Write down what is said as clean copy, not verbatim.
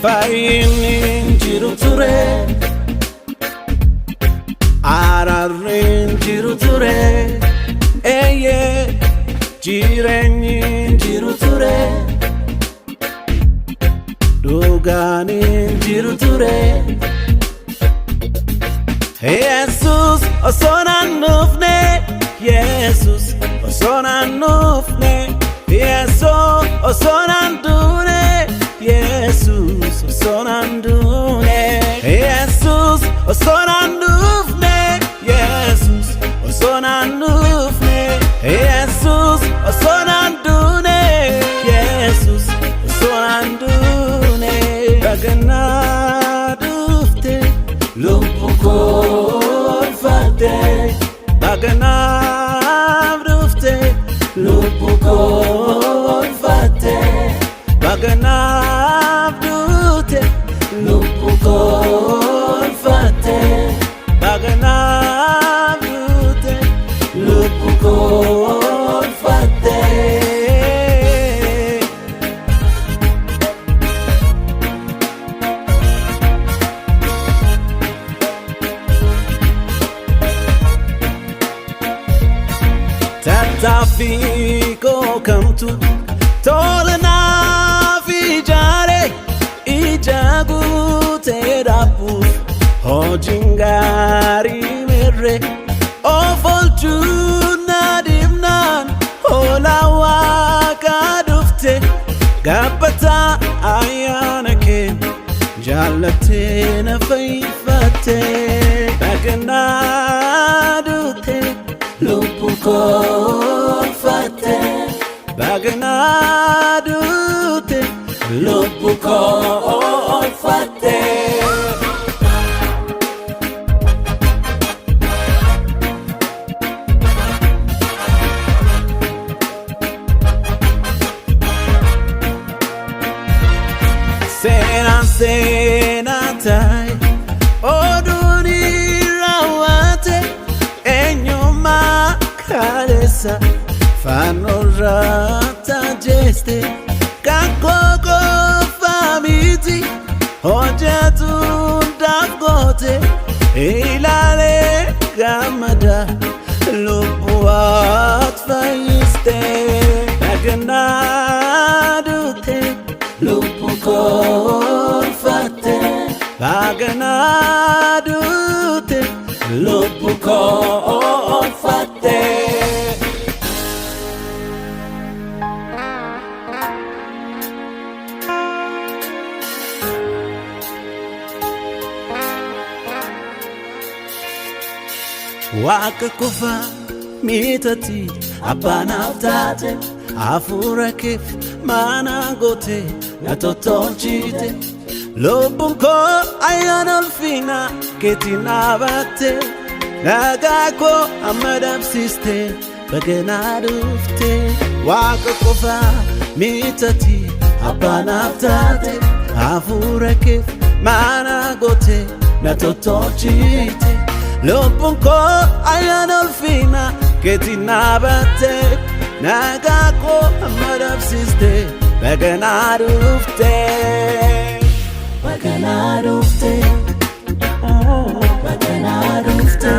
Fayyinni jiru ture, araarri jiru ture, jireenyi jiru ture, dhugaan jiru ture. Jesus osoo naan dhufne, Jesus osoo naan dhufne, Jesus osoo naan duune, Jesus osoo naan duune, Jesus osoo naan dhufne, Jesus osoo naan dhufne, Jesus osoo naan duune, Jesus osoo naan duune. Baganaa dhufte lubbu koo olfatte, baganaa dhufte lubbu koo olfatte, baganaa dhufte lubbu koo olfatte, baganaa dhufte lubbu koo olfatte. Tattaaffii koo kamtu tola naaf ijaare, ija guutee dhaabbuuf hojiin gaarii mirre, of oolchuu na dhibnaan hoolaa Waaqaa dhufte, gabbataa ayyaana kee jaallattee na fayyifatte. Baganaa dhufte lubbu koo olfatte, baganaa dhufte lubbu koo olfatte. Seenaan seenaa ta'i oduun raawwate, eenyummaa kaleessa faanurraa tajeeste, kan qofa miti hojjetuun daangoote, ilaalee gammada lubbuu ati fayyiste. Baganaa dhufte lubbu koo olfatte, baganaa dhufte lubbu koo olfatte. Waaqa qofa mitati abbaanaaf taate, hafuura keef mana goote na tottolchite, lubbuun koo ayyaana ulfina keetiin dhaabatte, nagaa koo amma dhabsiste, baganaa dhufte. Waaqa qofa mitati abbaanaaf taate, hafuura keef mana goote na tottolchite, lubbuun koo ayyaana ulfina keetiin dhaabatte, nagaa koo amma dhabsiste, baganaa dhufte, baganaa dhufte, baganaa dhufte.